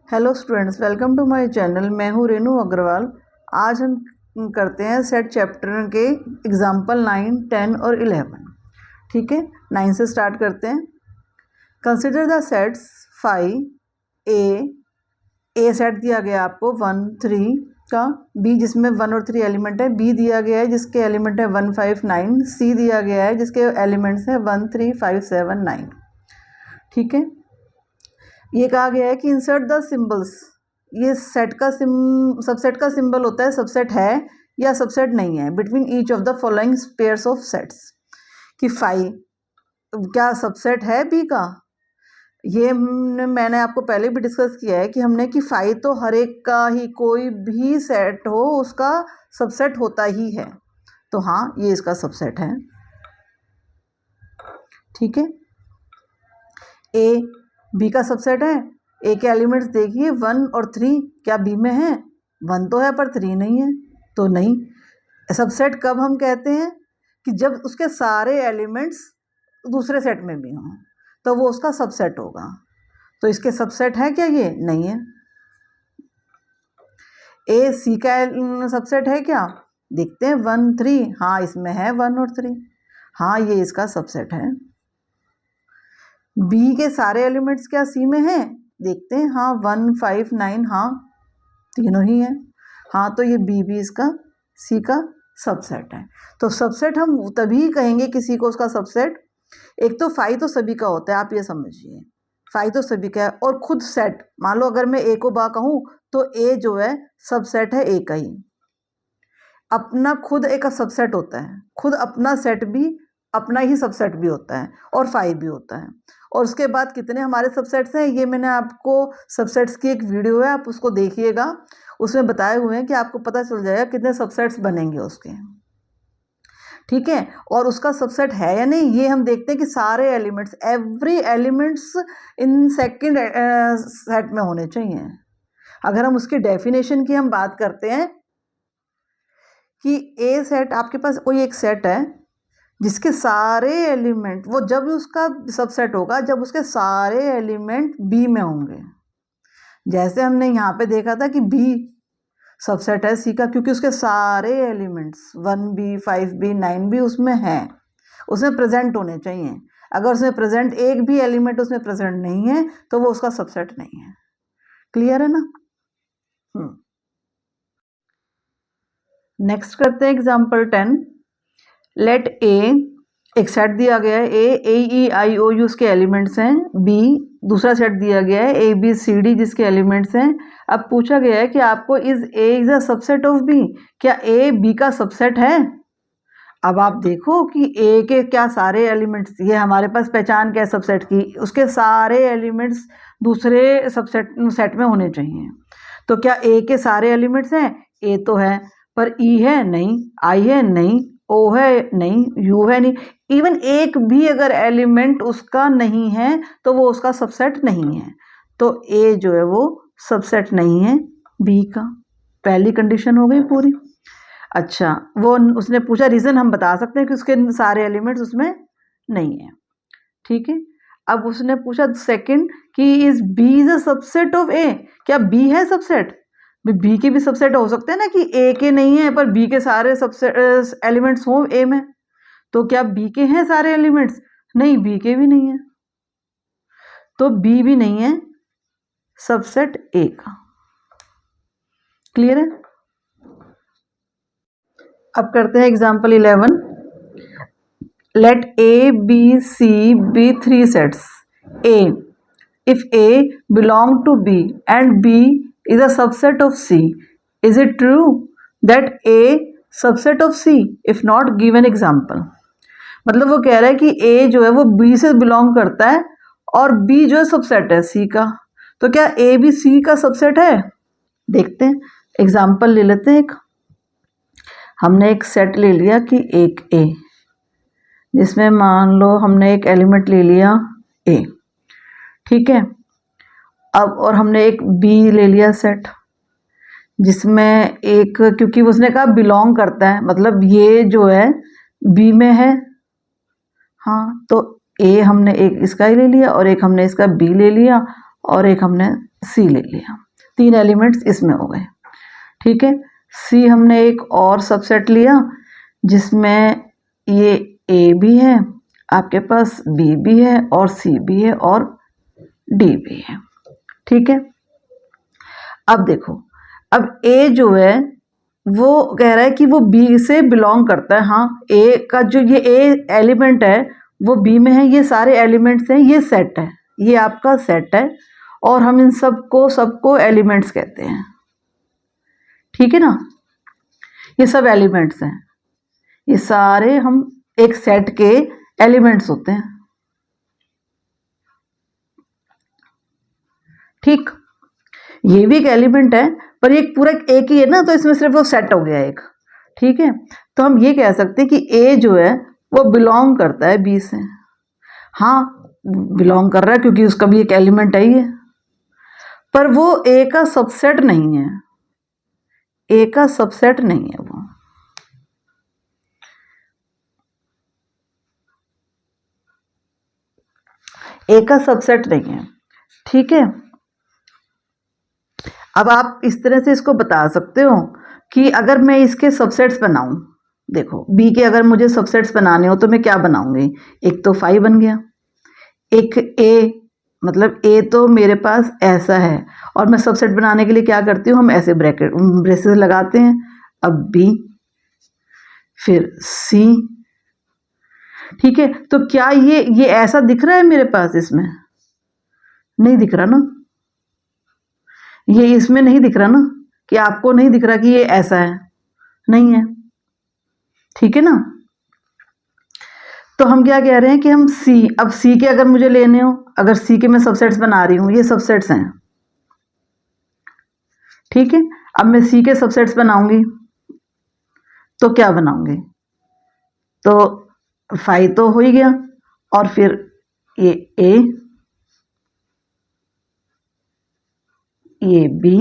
Hello students, welcome to my channel. मैं हूँ रेनू अग्रवाल। आज हम करते हैं सेट चैप्टर के एग्जाम्पल 9, 10 और 11। ठीक है, 9 से स्टार्ट करते हैं। Consider the sets 5 A set दिया गया आपको 1 3 का, बी जिसमें 1 और 3 एलिमेंट है, बी दिया गया है जिसके एलिमेंट है 1 5 9, सी दिया गया है जिसके एलिमेंट्स हैं 1 3 5 7 9। ठीक है, ये कहा गया है कि इंसर्ट द सिंबल्स। ये सेट का सबसेट का सिंबल होता है, सबसेट है या सबसेट नहीं है, between each of the following pairs of sets. कि 5 क्या सबसेट है बी का? ये मैंने आपको पहले भी डिस्कस किया है कि हमने कि 5 तो हर एक का ही, कोई भी सेट हो उसका सबसेट होता ही है। तो हाँ, ये इसका सबसेट है। ठीक है, ए बी का सबसेट है। ए के एलिमेंट्स देखिए 1 और 3, क्या बी में है? 1 तो है पर 3 नहीं है, तो नहीं। सबसेट कब हम कहते हैं? कि जब उसके सारे एलिमेंट्स दूसरे सेट में भी हों तो वो उसका सबसेट होगा। तो इसके सबसेट है क्या? ये नहीं है। ए सी का सबसेट है क्या? देखते हैं 1 3, हाँ इसमें है 1 और 3, हाँ ये इसका सबसेट है। बी के सारे एलिमेंट्स क्या सी में हैं? देखते हैं, हाँ 1 5 9, हाँ तीनों ही हैं, हाँ तो ये बी भी इसका सी का सबसेट है। तो सबसेट हम तभी कहेंगे किसी को उसका सबसेट, एक तो 5 तो सभी का होता है, आप ये समझिए 5 तो सभी का है। और खुद सेट, मान लो अगर मैं ए को बा कहूँ तो ए जो है सबसेट है ए का ही, अपना खुद एक सबसेट होता है, खुद अपना सेट भी अपना ही सबसेट भी होता है और 5 भी होता है। और उसके बाद कितने हमारे सबसेट्स हैं, ये मैंने आपको सबसेट्स की एक वीडियो है, आप उसको देखिएगा, उसमें बताए हुए हैं कि आपको पता चल जाएगा कितने सबसेट्स बनेंगे उसके। ठीक है, और उसका सबसेट है या नहीं ये हम देखते हैं कि सारे elements, every elements in second set में होने चाहिए। अगर हम उसकी डेफिनेशन की हम बात करते हैं कि ए सेट, आपके पास कोई एक सेट है जिसके सारे एलिमेंट, वो जब उसका सबसेट होगा जब उसके सारे एलिमेंट बी में होंगे। जैसे हमने यहाँ पे देखा था कि बी सबसेट है सी का, क्योंकि उसके सारे एलिमेंट्स 1b 5b 9b उसमें हैं, उसमें प्रेजेंट होने चाहिए। अगर उसमें प्रेजेंट एक भी एलिमेंट उसमें प्रेजेंट नहीं है तो वो उसका सबसेट नहीं है। क्लियर है ना? नेक्स्ट करते हैं एग्जाम्पल 10। लेट ए, एक सेट दिया गया है, A E I O U उसके एलिमेंट्स हैं, बी दूसरा सेट दिया गया है ए बी सी डी जिसके एलिमेंट्स हैं। अब पूछा गया है कि आपको is a subset of B, क्या ए बी का सबसेट है? अब आप देखो कि ए के क्या सारे एलिमेंट्स, ये हमारे पास पहचान क्या है सबसेट की, उसके सारे एलिमेंट्स दूसरे सबसेट सेट में होने चाहिए। तो क्या ए के सारे एलिमेंट्स हैं? ए तो है, पर ई है नहीं, आई है नहीं, ओ है नहीं, यू है नहीं, इवन एक भी अगर एलिमेंट उसका नहीं है तो वो उसका सबसेट नहीं है। तो ए जो है वो सबसेट नहीं है बी का। पहली कंडीशन हो गई पूरी। अच्छा, वो उसने पूछा रीज़न, हम बता सकते हैं कि उसके सारे एलिमेंट्स उसमें नहीं है। ठीक है, अब उसने पूछा सेकंड कि is B is a subset of A, क्या बी है सबसेट? बी के भी सबसेट हो सकते हैं ना, कि ए के नहीं है पर बी के सारे सबसेट एलिमेंट्स हों ए में। तो क्या बी के हैं सारे एलिमेंट्स? नहीं, बी के भी नहीं है, तो बी भी नहीं है सबसेट ए का। क्लियर है? अब करते हैं example 11। Let A, B, C be 3 sets. A, if A belong to B and B is a subset of C, is it true that A subset of C? If not, give an example. मतलब वो कह रहा है कि A जो है वो B से बिलोंग करता है और B जो है सबसेट है C का, तो क्या A भी C का सबसेट है? देखते हैं, एग्जाम्पल ले लेते हैं। एक हमने एक सेट ले लिया कि एक A, जिसमें मान लो हमने एक एलिमेंट ले लिया ए, ठीक है। अब और हमने एक बी ले लिया सेट, जिसमें एक, क्योंकि उसने कहा बिलोंग करता है, मतलब ये जो है बी में है, हाँ तो ए हमने एक इसका ही ले लिया और एक हमने इसका बी ले लिया और एक हमने सी ले लिया, 3 एलिमेंट्स इसमें हो गए। ठीक है, सी हमने एक और सबसेट लिया जिसमें ये ए भी है, आपके पास बी भी है और सी भी है और डी भी है। ठीक है, अब देखो, अब ए जो है वो कह रहा है कि वो बी से बिलोंग करता है। हाँ, ए का जो ये ए एलिमेंट है वो बी में है, ये सारे एलिमेंट्स हैं, ये सेट है, ये आपका सेट है और हम इन सबको एलिमेंट्स कहते हैं। ठीक है ना, ये सब एलिमेंट्स हैं, ये सारे हम एक सेट के एलिमेंट्स होते हैं। ठीक, ये भी एक एलिमेंट है पर ये पूरा एक ही है ना, तो इसमें सिर्फ वो सेट हो गया एक। ठीक है, तो हम ये कह सकते हैं कि ए जो है वो बिलोंग करता है बी से। हाँ, बिलोंग कर रहा है क्योंकि उसका भी एक एलिमेंट है ही है, पर वो ए का सबसेट नहीं है, ए का सबसेट नहीं है वो। ए का सबसेट नहीं है। ठीक है, अब आप इस तरह से इसको बता सकते हो कि अगर मैं इसके सबसेट्स बनाऊं, देखो बी के अगर मुझे सबसेट्स बनाने हो तो मैं क्या बनाऊंगी, एक तो 5 बन गया, एक ए, मतलब ए तो मेरे पास ऐसा है और मैं सबसेट बनाने के लिए क्या करती हूँ, हम ऐसे ब्रेसेस लगाते हैं। अब बी, फिर सी। ठीक है, तो क्या ये ऐसा दिख रहा है मेरे पास, इसमें नहीं दिख रहा ना, ये इसमें नहीं दिख रहा ना, कि आपको नहीं दिख रहा कि ये ऐसा है, नहीं है। ठीक है ना, तो हम क्या कह रहे हैं कि हम सी, अब सी के अगर मुझे लेने हो, अगर सी के मैं सबसेट्स बना रही हूं, ये सबसेट्स हैं। ठीक है, अब मैं सी के सबसेट्स बनाऊंगी तो क्या बनाऊंगी, तो 5 तो हो ही गया और फिर ये ए, ये बी,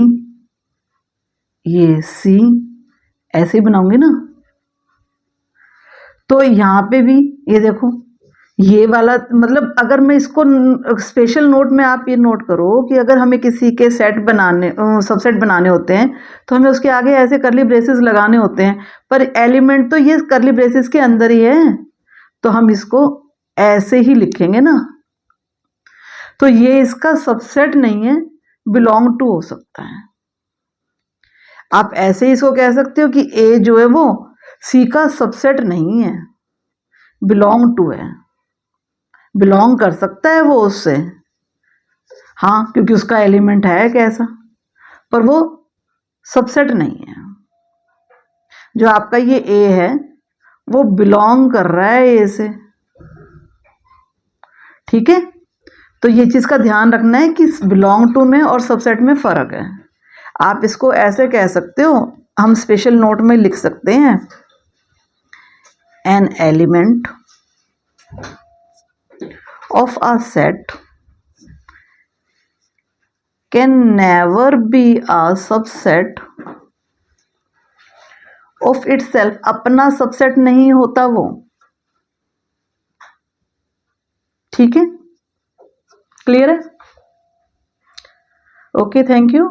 ये सी, ऐसे ही बनाऊंगी ना। तो यहाँ पे भी ये देखो, ये वाला मतलब अगर मैं इसको स्पेशल नोट में आप ये नोट करो कि अगर हमें किसी के सेट बनाने सबसेट बनाने होते हैं तो हमें उसके आगे ऐसे करली ब्रेसेस लगाने होते हैं, पर एलिमेंट तो ये करली ब्रेसेस के अंदर ही है, तो हम इसको ऐसे ही लिखेंगे ना, तो ये इसका सबसेट नहीं है, बिलोंग टू हो सकता है। आप ऐसे ही इसको कह सकते हो कि ए जो है वो सी का सबसेट नहीं है, बिलोंग टू है, बिलोंग कर सकता है वो उससे। हाँ, क्योंकि उसका एलिमेंट है कैसा, पर वो सबसेट नहीं है। जो आपका ये ए है वो बिलोंग कर रहा है ए से। ठीक है, तो ये चीज का ध्यान रखना है कि बिलोंग टू में और सबसेट में फर्क है। आप इसको ऐसे कह सकते हो, हम स्पेशल नोट में लिख सकते हैं, an element of a set can never be a subset of itself, अपना सबसेट नहीं होता वो। ठीक है, क्लियर है? Okay, thank you.